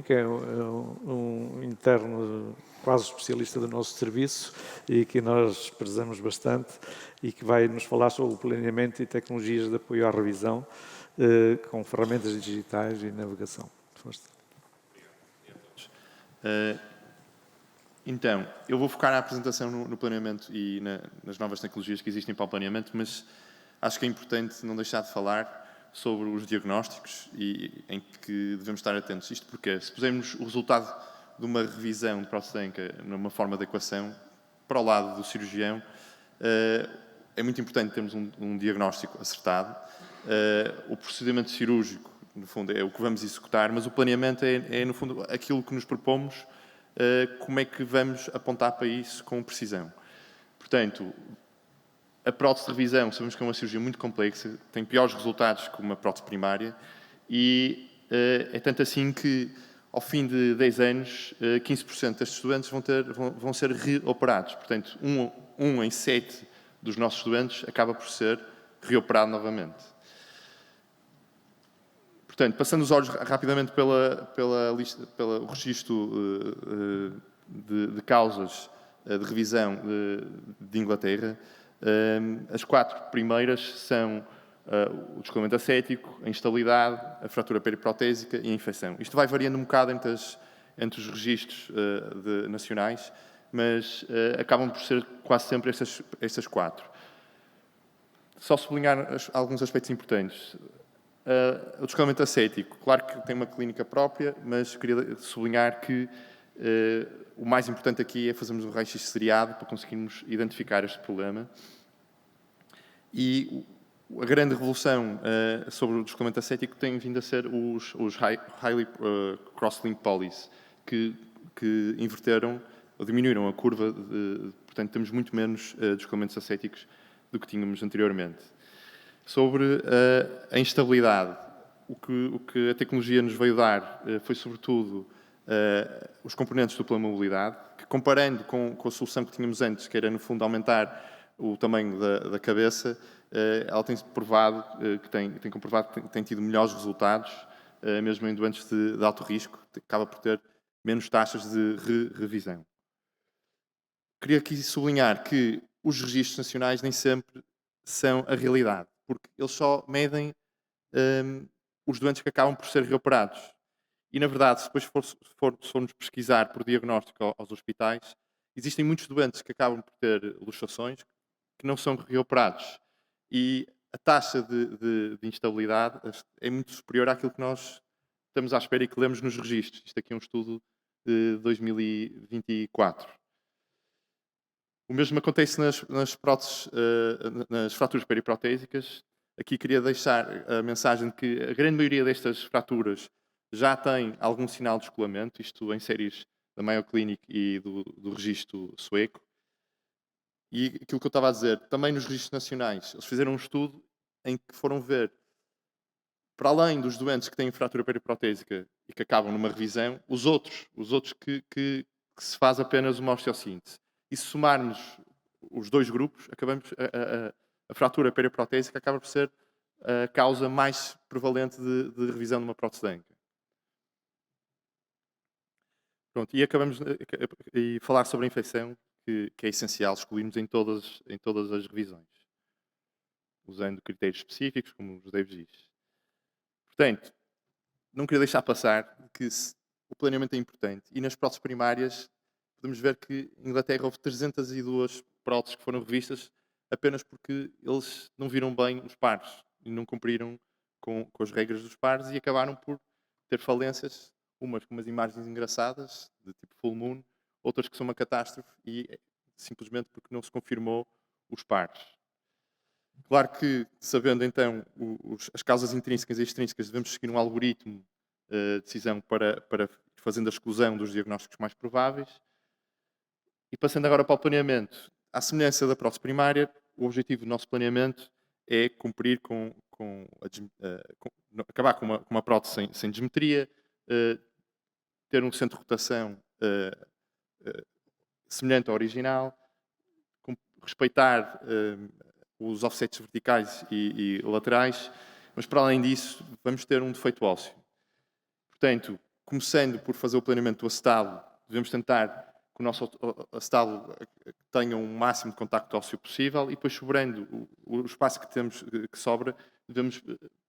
que é um interno quase especialista do nosso serviço e que nós prezamos bastante e que vai nos falar sobre o planeamento e tecnologias de apoio à revisão com ferramentas digitais e navegação. Força. Então, eu vou focar a apresentação no planeamento e nas novas tecnologias que existem para o planeamento, mas acho que é importante não deixar de falar sobre os diagnósticos e em que devemos estar atentos. Isto porque, se pusermos o resultado de uma revisão de próstata numa forma de equação para o lado do cirurgião, é muito importante termos um diagnóstico acertado. O procedimento cirúrgico, no fundo, é o que vamos executar, mas o planeamento é no fundo, aquilo que nos propomos, como é que vamos apontar para isso com precisão. Portanto, a prótese de revisão, sabemos que é uma cirurgia muito complexa, tem piores resultados que uma prótese primária e é tanto assim que, ao fim de 10 anos, 15% destes estudantes vão ser reoperados. Portanto, um em 7 dos nossos estudantes acaba por ser reoperado novamente. Portanto, passando os olhos rapidamente pelo registro de causas de revisão de Inglaterra, as 4 primeiras são o descolamento acético, a instabilidade, a fratura periprotésica e a infecção. Isto vai variando um bocado entre os registros nacionais, mas acabam por ser quase sempre estas 4. Só sublinhar alguns aspectos importantes. O descolamento acético, claro que tem uma clínica própria, mas queria sublinhar que o mais importante aqui é fazermos um raio-x seriado para conseguirmos identificar este problema. E a grande revolução sobre o descolamento acético tem vindo a ser os Highly Cross-Link Polys, que inverteram ou diminuíram a curva, portanto temos muito menos descolamentos acéticos do que tínhamos anteriormente. Sobre a instabilidade, o que a tecnologia nos veio dar foi, sobretudo, os componentes dupla mobilidade, que, comparando com a solução que tínhamos antes, que era, no fundo, aumentar o tamanho da cabeça, ela tem comprovado que tem tido melhores resultados, mesmo em doentes de alto risco, acaba por ter menos taxas de revisão. Queria aqui sublinhar que os registros nacionais nem sempre são a realidade, porque eles só medem os doentes que acabam por ser reoperados. E, na verdade, se depois formos pesquisar por diagnóstico aos hospitais, existem muitos doentes que acabam por ter luxações que não são reoperados. E a taxa de instabilidade é muito superior àquilo que nós estamos à espera e que lemos nos registros. Isto aqui é um estudo de 2024. O mesmo acontece nas próteses, nas fraturas periprotésicas. Aqui queria deixar a mensagem de que a grande maioria destas fraturas já tem algum sinal de descolamento, isto em séries da Mayo Clinic e do registro sueco. E aquilo que eu estava a dizer, também nos registros nacionais, eles fizeram um estudo em que foram ver, para além dos doentes que têm fratura periprotésica e que acabam numa revisão, os outros que se faz apenas uma osteossíntese. E se somarmos os dois grupos, a fratura periprotésica acaba por ser a causa mais prevalente de revisão de uma prótese de anca. Pronto, e acabamos de falar sobre a infecção, que é essencial excluirmos em todas as revisões, usando critérios específicos, como os Davis diz. Portanto, não queria deixar passar que o planeamento é importante. E nas próteses primárias, podemos ver que em Inglaterra houve 302 próteses que foram revistas apenas porque eles não viram bem os pares e não cumpriram com as regras dos pares e acabaram por ter falências, umas com umas imagens engraçadas, de tipo full moon, outras que são uma catástrofe e simplesmente porque não se confirmou os pares. Claro que, sabendo então as causas intrínsecas e extrínsecas, devemos seguir um algoritmo de decisão para fazendo a exclusão dos diagnósticos mais prováveis. E passando agora para o planeamento. À semelhança da prótese primária, o objetivo do nosso planeamento é cumprir acabar com uma prótese sem desmetria, ter um centro de rotação semelhante ao original, respeitar os offsets verticais e laterais, mas para além disso vamos ter um defeito ósseo. Portanto, começando por fazer o planeamento do acetado, devemos tentar que o nosso acetado tenha um máximo de contacto ósseo possível e depois, sobrando o espaço que temos, que sobra, devemos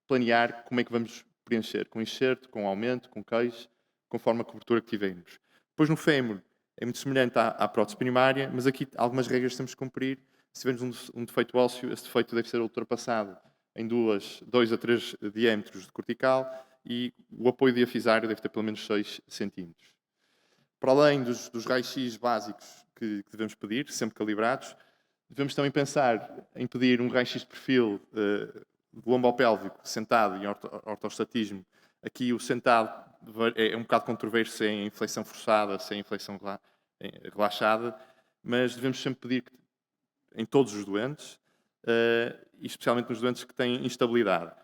planear como é que vamos preencher, com enxerto, com aumento, com queijo, conforme a cobertura que tivermos. Depois, no fémur, é muito semelhante à prótese primária, mas aqui algumas regras temos que cumprir. Se tivermos um defeito ósseo, esse defeito deve ser ultrapassado em 2 a 3 diâmetros de cortical e o apoio diafisário deve ter pelo menos 6 centímetros. Para além dos raios-x básicos que devemos pedir, sempre calibrados, devemos também pensar em pedir um raio-x de perfil do lombopélvico sentado e ortostatismo. Aqui o sentado é um bocado controverso se é em flexão forçada, se é em flexão relaxada, mas devemos sempre pedir que, em todos os doentes, e especialmente nos doentes que têm instabilidade.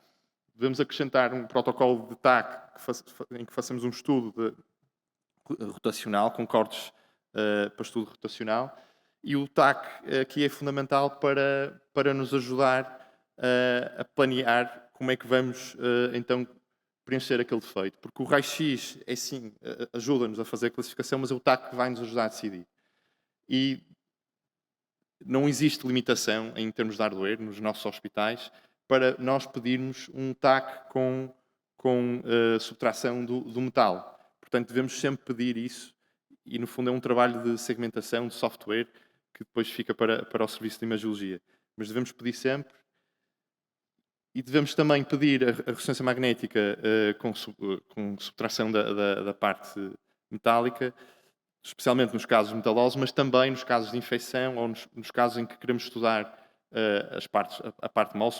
Devemos acrescentar um protocolo de TAC em que façamos um estudo rotacional, com cortes para estudo rotacional, e o TAC aqui é fundamental para nos ajudar a planear como é que vamos então preencher aquele defeito, porque o raio-x é sim, ajuda-nos a fazer a classificação, mas é o TAC que vai nos ajudar a decidir. E não existe limitação em termos de hardware nos nossos hospitais para nós pedirmos um TAC com subtração do metal. Portanto, devemos sempre pedir isso e, no fundo, é um trabalho de segmentação, de software, que depois fica para o serviço de imagiologia. Mas devemos pedir sempre. E devemos também pedir a ressonância magnética com subtração da parte metálica, especialmente nos casos metalosos, mas também nos casos de infecção ou nos casos em que queremos estudar a parte mole,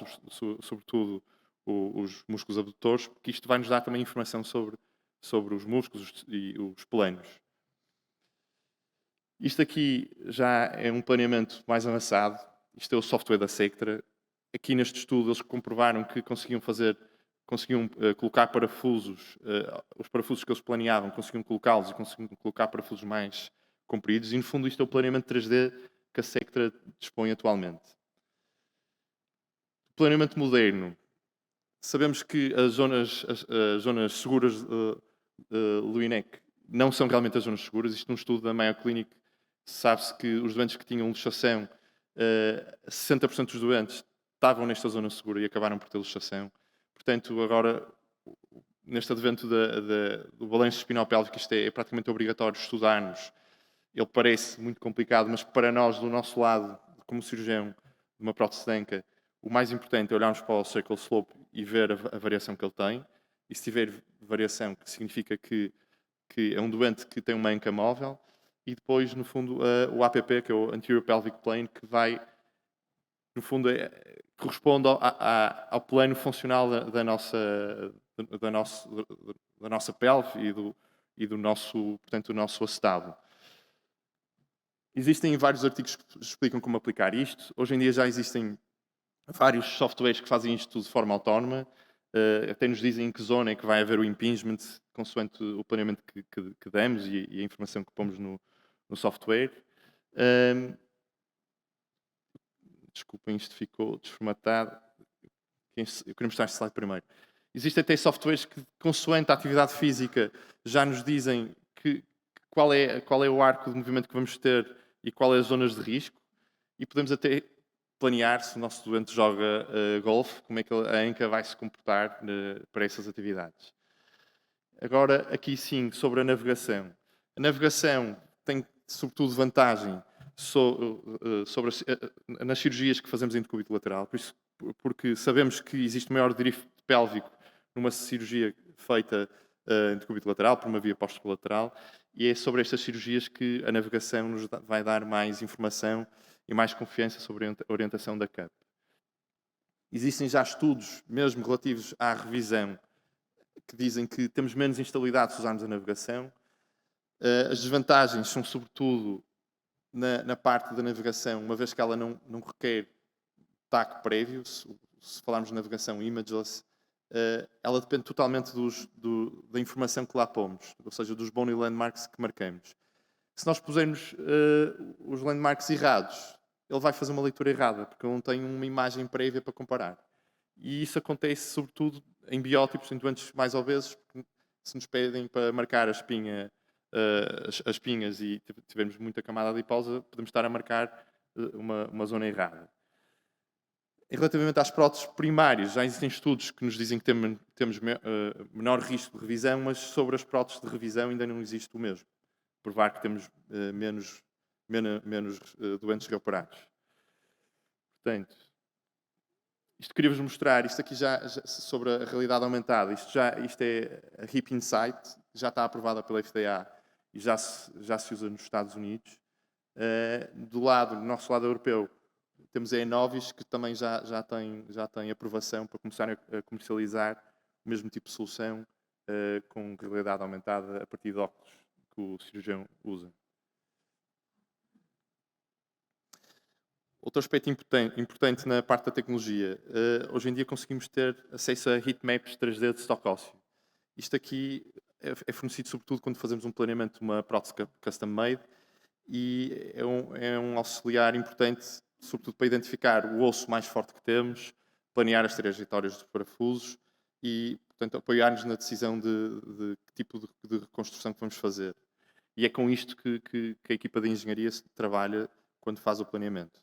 sobretudo os músculos abdutores, porque isto vai nos dar também informação sobre os músculos e os planos. Isto aqui já é um planeamento mais avançado. Isto é o software da Sectra. Aqui neste estudo eles comprovaram que conseguiam colocar parafusos, os parafusos que eles planeavam, conseguiam colocá-los e conseguiam colocar parafusos mais compridos. E no fundo isto é o planeamento 3D que a Sectra dispõe atualmente. O planeamento moderno. Sabemos que as zonas seguras Luinec não são realmente as zonas seguras. Isto num estudo da Mayo Clinic sabe-se que os doentes que tinham luxação, 60% dos doentes estavam nesta zona segura e acabaram por ter luxação. Portanto, agora, neste advento do balanço espinopélvico, isto é praticamente obrigatório estudarmos. Ele parece muito complicado, mas para nós, do nosso lado, como cirurgião de uma prótese de anca, o mais importante é olharmos para o circle slope e ver a variação que ele tem. E se tiver variação, que significa que é um doente que tem uma anca móvel. E depois, no fundo, o APP, que é o Anterior Pelvic Plane, que vai, no fundo, corresponde ao plano funcional da nossa pelve e do nosso acetado. Existem vários artigos que explicam como aplicar isto. Hoje em dia já existem vários softwares que fazem isto tudo de forma autónoma. Até nos dizem em que zona é que vai haver o impingement, consoante o planeamento que demos e a informação que pomos no software. Desculpem, isto ficou desformatado. Eu queria mostrar este slide primeiro. Existem até softwares que, consoante a atividade física, já nos dizem qual é o arco de movimento que vamos ter e qual é as zonas de risco. E podemos até planear, se o nosso doente joga golfe, como é que a anca vai se comportar para essas atividades. Agora, aqui sim, sobre a navegação. A navegação tem, sobretudo, vantagem nas cirurgias que fazemos em decúbito lateral, porque sabemos que existe maior drift pélvico numa cirurgia feita em decúbito lateral, por uma via posterolateral, e é sobre estas cirurgias que a navegação nos vai dar mais informação e mais confiança sobre a orientação da CUP. Existem já estudos, mesmo relativos à revisão, que dizem que temos menos instabilidade se usarmos a navegação. As desvantagens são, sobretudo, na parte da navegação, uma vez que ela não requer TAC prévio, se falarmos de navegação imageless, ela depende totalmente da informação que lá pomos, ou seja, dos bony landmarks que marcamos. Se nós pusermos os landmarks errados, ele vai fazer uma leitura errada, porque ele não tem uma imagem prévia para comparar. E isso acontece, sobretudo, em biótipos, em doentes mais obesos, porque Se nos pedem para marcar a espinha, as espinhas e tivermos muita camada adiposa, podemos estar a marcar uma zona errada. E relativamente às próteses primárias, já existem estudos que nos dizem que temos menor risco de revisão, mas sobre as próteses de revisão ainda não existe o mesmo. Provar que temos menos doentes reoperados. Portanto, isto queria-vos mostrar, isto aqui já sobre a realidade aumentada, isto é a Hip Insight, já está aprovada pela FDA e já se usa nos Estados Unidos. Do nosso lado europeu, temos a Enovis, que também já tem aprovação para começar a comercializar o mesmo tipo de solução com realidade aumentada a partir de óculos que o cirurgião usa. Outro aspecto importante na parte da tecnologia, hoje em dia conseguimos ter acesso a heatmaps 3D de estoque ósseo. Isto aqui é fornecido sobretudo quando fazemos um planeamento de uma prótese custom-made e é um auxiliar importante, sobretudo para identificar o osso mais forte que temos, planear as trajetórias dos parafusos e, portanto, apoiar-nos na decisão de que tipo de reconstrução que vamos fazer. E é com isto que a equipa de engenharia trabalha quando faz o planeamento.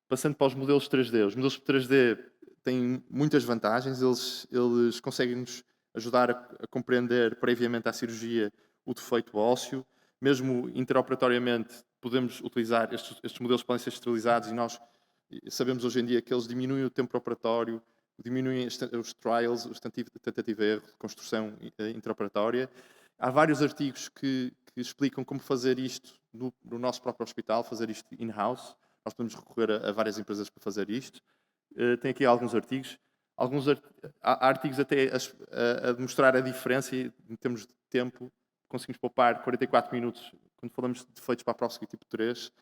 Passando para os modelos 3D. Os modelos 3D têm muitas vantagens. Eles conseguem-nos ajudar a compreender previamente à cirurgia o defeito ósseo. Mesmo interoperatoriamente, podemos utilizar estes modelos, podem ser esterilizados e nós sabemos hoje em dia que eles diminuem o tempo operatório, diminuem os trials, os tentativa e erro de construção intraoperatória. Há vários artigos que explicam como fazer isto no nosso próprio hospital, fazer isto in-house. Nós podemos recorrer a várias empresas para fazer isto. Tem aqui alguns artigos. Há artigos até a demonstrar a diferença em termos de tempo. Conseguimos poupar 44 minutos. Quando falamos de defeitos para a próstata tipo 3,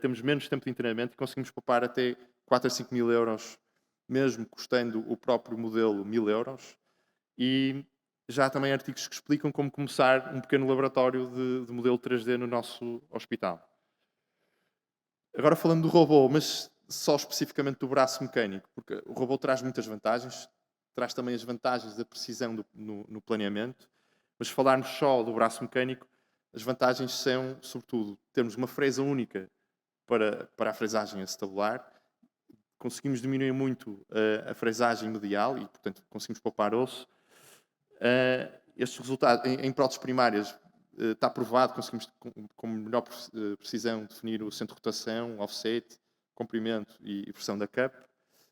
temos menos tempo de internamento e conseguimos poupar até 4 a 5 mil euros, mesmo custando o próprio modelo 1000 euros. E já há também artigos que explicam como começar um pequeno laboratório de modelo 3D no nosso hospital. Agora falando do robô, mas só especificamente do braço mecânico, porque o robô traz muitas vantagens, traz também as vantagens da precisão no planeamento, mas se falarmos só do braço mecânico, as vantagens são, sobretudo, termos uma fresa única para a fresagem acetabular, conseguimos diminuir muito a fresagem medial e, portanto, conseguimos poupar osso. Estes resultados, em próteses primárias, está provado, conseguimos com melhor precisão definir o centro de rotação, offset, comprimento e pressão da cup.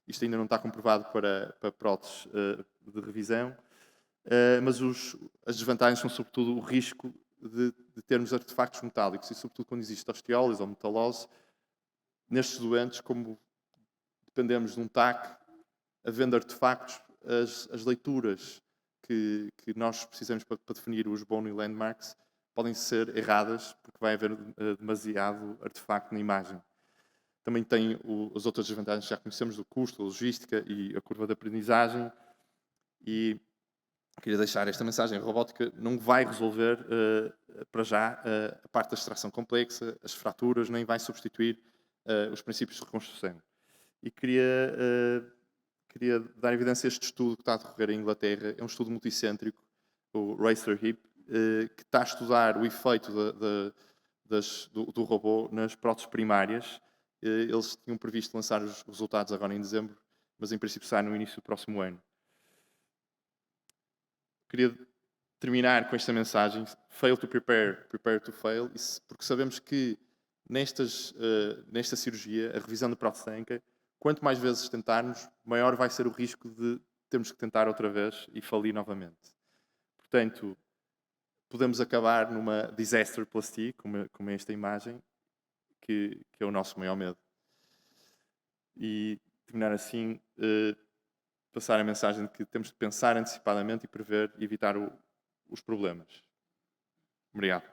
Isto ainda não está comprovado para próteses de revisão, mas as desvantagens são sobretudo o risco de termos artefactos metálicos e sobretudo quando existe osteólise ou metalose. Nestes doentes, como dependemos de um TAC, havendo artefactos, as leituras que nós precisamos para definir os bone landmarks podem ser erradas, porque vai haver demasiado artefacto na imagem. Também tem as outras desvantagens que já conhecemos, do custo, a logística e a curva de aprendizagem. E queria deixar esta mensagem: a robótica não vai resolver, para já, a parte da extração complexa, as fraturas, nem vai substituir os princípios de reconstrução. E queria dar evidência a este estudo que está a decorrer em Inglaterra. É um estudo multicêntrico, o Racer Hip, que está a estudar o efeito do robô nas próteses primárias. Eles tinham previsto lançar os resultados agora em dezembro, mas em princípio sai no início do próximo ano. Queria terminar com esta mensagem: fail to prepare, prepare to fail, porque sabemos que nesta cirurgia, a revisão da prótese de anca, quanto mais vezes tentarmos, maior vai ser o risco de termos que tentar outra vez e falir novamente. Portanto, podemos acabar numa disaster plastic, como é esta imagem, que é o nosso maior medo. E terminar assim, passar a mensagem de que temos de pensar antecipadamente e prever e evitar os problemas. Obrigado.